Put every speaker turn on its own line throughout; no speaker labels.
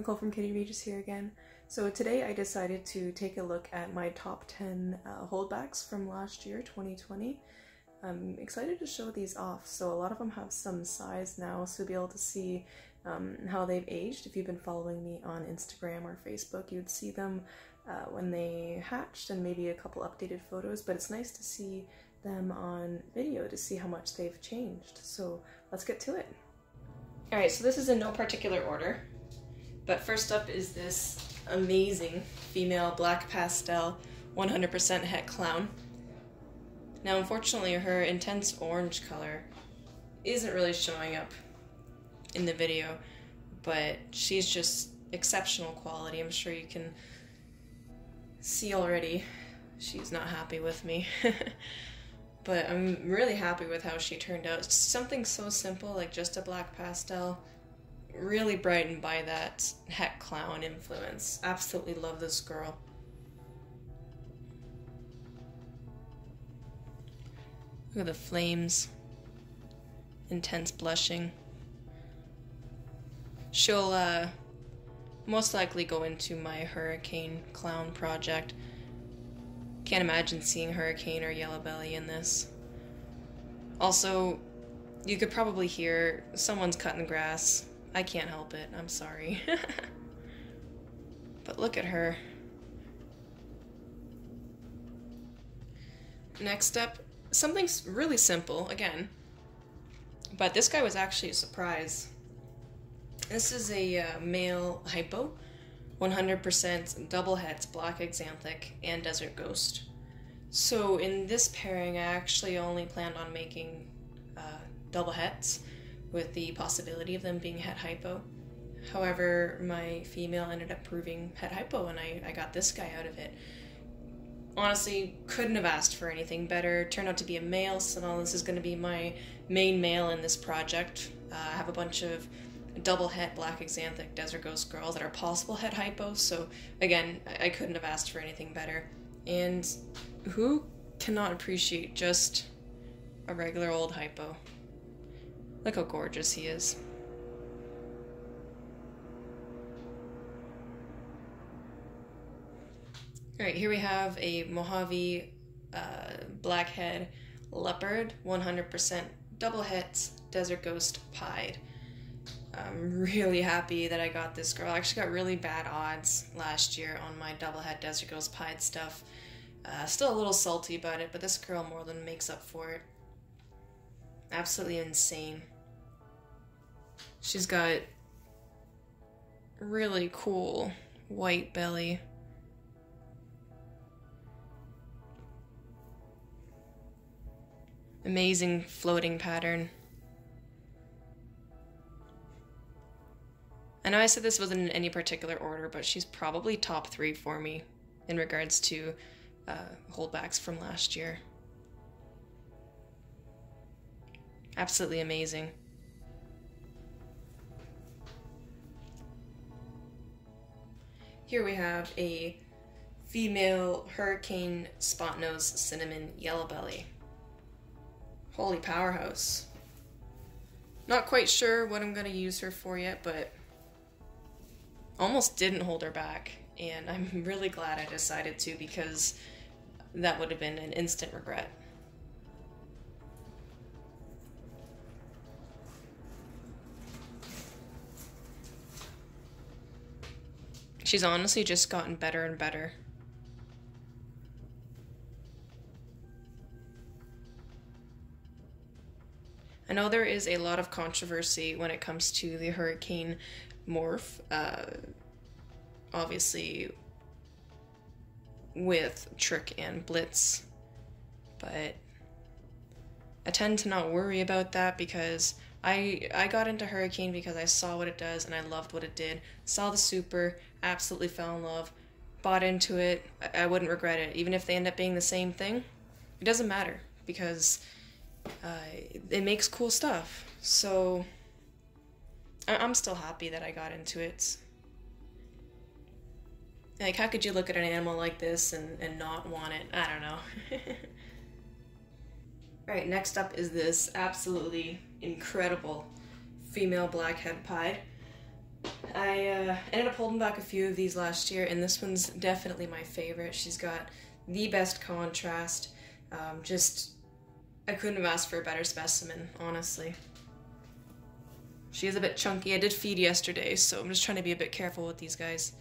Nicole from Kitty Regis here again. So today I decided to take a look at my top 10 holdbacks from last year, 2020. I'm excited to show these off. So a lot of them have some size now, so you'll be able to see how they've aged. If you've been following me on Instagram or Facebook, you'd see them when they hatched and maybe a couple updated photos, but it's nice to see them on video to see how much they've changed. So let's get to it. Alright, so this is in no particular order, but first up is this amazing female black pastel 100% het clown. Now unfortunately her intense orange color isn't really showing up in the video, but she's just exceptional quality. I'm sure you can see already she's not happy with me. But I'm really happy with how she turned out. It's something so simple, like just a black pastel, really brightened by that het clown influence. Absolutely love this girl. Look at the flames. Intense blushing. She'll most likely go into my Hurricane Clown project. Can't imagine seeing Hurricane or Yellow Belly in this. Also, you could probably hear someone's cutting grass. I can't help it, I'm sorry. But look at her. Next up, something really simple, again. But this guy was actually a surprise. This is a male hypo. 100% double hets, Black Exanthic and Desert Ghost. So in this pairing I actually only planned on making double hets with the possibility of them being het hypo. However, my female ended up proving het hypo and I got this guy out of it. Honestly, couldn't have asked for anything better. Turned out to be a male, so now this is going to be my main male in this project. I have a bunch of double het Black Exanthic Desert Ghost girls that are possible het hypo, so again, I couldn't have asked for anything better. And who cannot appreciate just a regular old hypo? Look how gorgeous he is. Alright, here we have a Mojave Blackhead Leopard, 100% double het Desert Ghost Pied. I'm really happy that I got this girl. I actually got really bad odds last year on my double het Desert Ghost Pied stuff. Still a little salty about it, but this girl more than makes up for it. Absolutely insane. She's got really cool white belly. Amazing floating pattern. I know I said this wasn't in any particular order, but she's probably top 3 for me in regards to holdbacks from last year. Absolutely amazing. Here we have a female Hurricane Spotnose Cinnamon Yellow Belly. Holy powerhouse. Not quite sure what I'm going to use her for yet, but almost didn't hold her back, and I'm really glad I decided to, because that would have been an instant regret. She's honestly just gotten better and better. I know there is a lot of controversy when it comes to the Hurricane morph, obviously with Trick and Blitz, but I tend to not worry about that because I got into Hurricane because I saw what it does and I loved what it did. Saw the super, absolutely fell in love, bought into it. I wouldn't regret it. Even if they end up being the same thing, it doesn't matter because it makes cool stuff. So I'm still happy that I got into it. Like, how could you look at an animal like this and not want it? I don't know. Alright, next up is this absolutely incredible female Blackhead Pie. I ended up holding back a few of these last year, and this one's definitely my favorite. She's got the best contrast. I couldn't have asked for a better specimen, honestly. She is a bit chunky. I did feed yesterday, so I'm just trying to be a bit careful with these guys.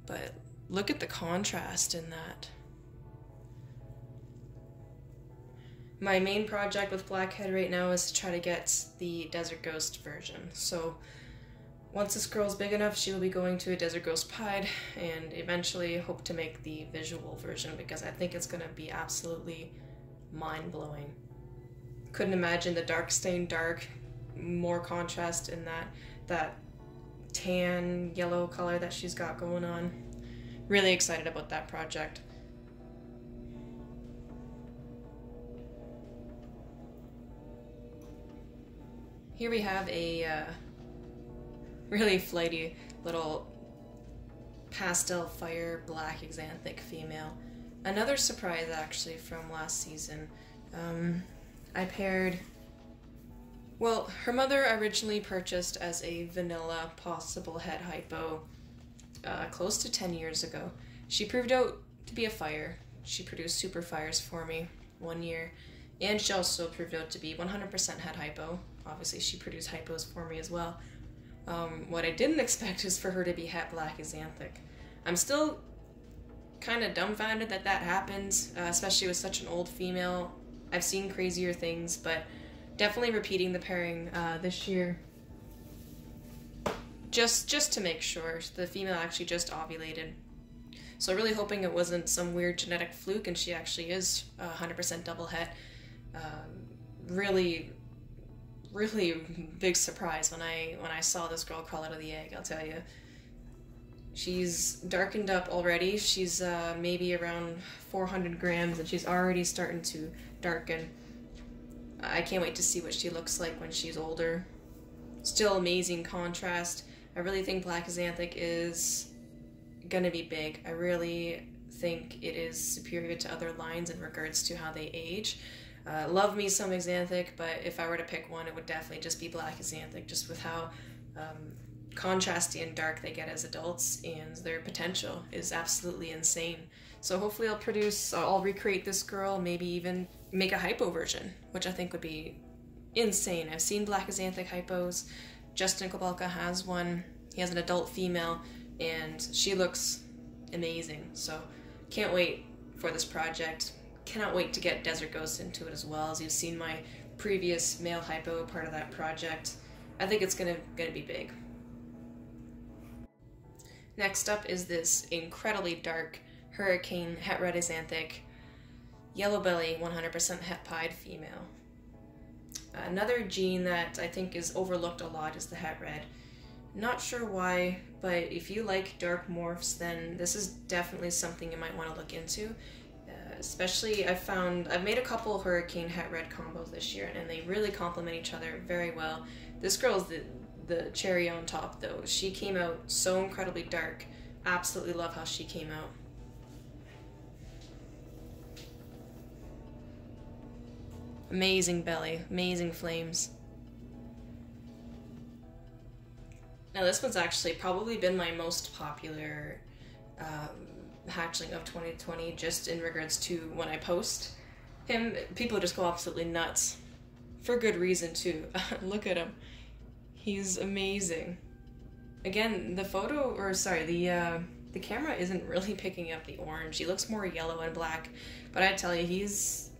But look at the contrast in that. My main project with Blackhead right now is to try to get the Desert Ghost version. So once this girl's big enough, she will be going to a Desert Ghost Pied, and eventually hope to make the visual version because I think it's going to be absolutely mind-blowing. Couldn't imagine the dark stain dark, more contrast in that tan yellow color that she's got going on. Really excited about that project. Here we have a really flighty little pastel fire black Exanthic female. Another surprise actually from last season. I paired, well, her mother originally purchased as a vanilla possible head hypo close to 10 years ago. She proved out to be a fire. She produced super fires for me one year, and she also proved out to be 100% head hypo. Obviously she produced hypos for me as well. What I didn't expect is for her to be het black Exanthic. I'm still kind of dumbfounded that that happens, especially with such an old female. I've seen crazier things, but definitely repeating the pairing this year. Just to make sure. The female actually just ovulated. So really hoping it wasn't some weird genetic fluke and she actually is 100% double het. Really big surprise when I saw this girl crawl out of the egg, I'll tell you. She's darkened up already. She's maybe around 400 grams and she's already starting to darken. I can't wait to see what she looks like when she's older. Still amazing contrast. I really think Black Exanthic is gonna be big. I really think it is superior to other lines in regards to how they age. Love me some Exanthic, but if I were to pick one, it would definitely just be Black Exanthic, just with how contrasty and dark they get as adults, and their potential is absolutely insane. So hopefully I'll recreate this girl, maybe even make a hypo version, which I think would be insane. I've seen Black Exanthic hypos. Justin Kobalka has one. He has an adult female, and she looks amazing. So can't wait for this project. Cannot wait to get Desert Ghost into it as well, as you've seen my previous male hypo part of that project. I think it's gonna be big. Next up is this incredibly dark Hurricane Het Red Exanthic yellow belly 100% het pied female. Another gene that I think is overlooked a lot is the het red. Not sure why, but if you like dark morphs, then this is definitely something you might want to look into. Especially I've made a couple Hurricane het red combos this year, and they really complement each other very well. This girl's the cherry on top though. She came out so incredibly dark. Absolutely love how she came out. Amazing belly, amazing flames. Now this one's actually probably been my most popular hatchling of 2020, just in regards to when I post him. People just go absolutely nuts. For good reason too. Look at him. He's amazing. Again, the camera isn't really picking up the orange. He looks more yellow and black, but I tell you, he's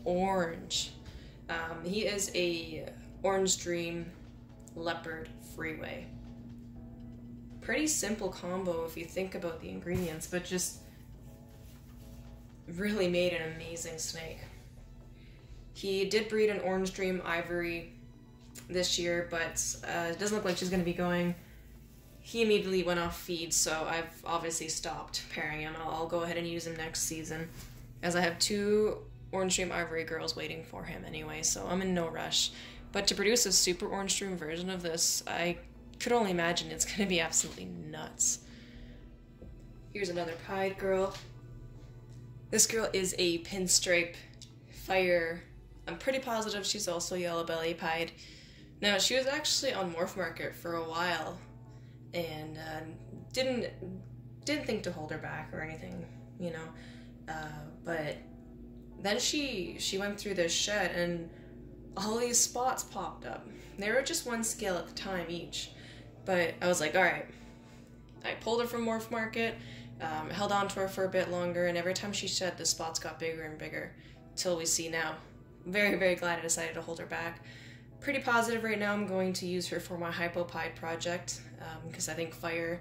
orange. He is a Orange Dream Leopard Freeway. Pretty simple combo if you think about the ingredients, but just really made an amazing snake. He did breed an Orange Dream Ivory this year, but it doesn't look like she's going to be going. He immediately went off feed, so I've obviously stopped pairing him. I'll go ahead and use him next season, as I have 2 Orange Dream Ivory girls waiting for him anyway, so I'm in no rush. But to produce a super Orange Dream version of this, I could only imagine it's going to be absolutely nuts. Here's another pied girl. This girl is a pinstripe fire. I'm pretty positive she's also yellow belly pied. Now, she was actually on MorphMarket for a while, and didn't think to hold her back or anything, you know. But then she went through this shed, and all these spots popped up. They were just one scale at the time each, but I was like, all right. I pulled her from MorphMarket, held on to her for a bit longer, and every time she shed, the spots got bigger and bigger, till we see now. Very, very glad I decided to hold her back. Pretty positive right now I'm going to use her for my Pie project, because I think fire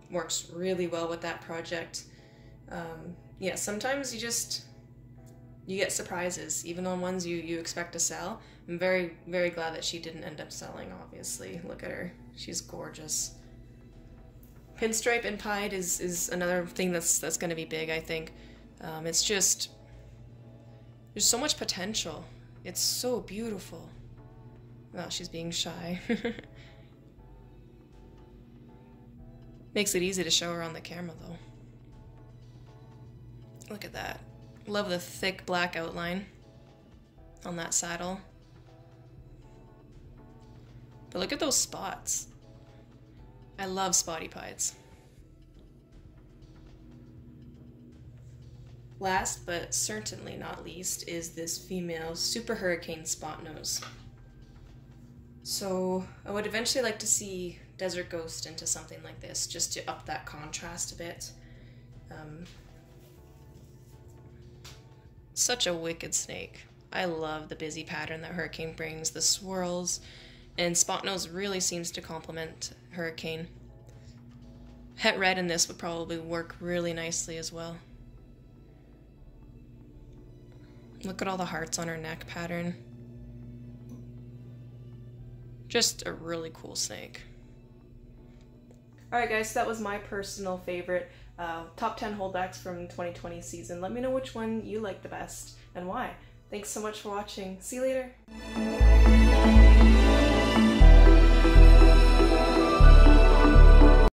works really well with that project. Yeah, sometimes you get surprises, even on ones you expect to sell. I'm very, very glad that she didn't end up selling, obviously. Look at her. She's gorgeous. Pinstripe and pied is another thing that's going to be big, I think. It's just, there's so much potential. It's so beautiful. Oh, she's being shy. Makes it easy to show her on the camera, though. Look at that. Love the thick black outline on that saddle. But look at those spots. I love spotty pies. Last but certainly not least is this female Super Hurricane Spotnose. So I would eventually like to see Desert Ghost into something like this, just to up that contrast a bit. Such a wicked snake. I love the busy pattern that Hurricane brings, the swirls, and Spotnose really seems to complement Hurricane. Het red in this would probably work really nicely as well. Look at all the hearts on her neck pattern. Just a really cool snake. Alright guys, so that was my personal favorite top 10 holdbacks from 2020 season. Let me know which one you like the best and why. Thanks so much for watching. See you later.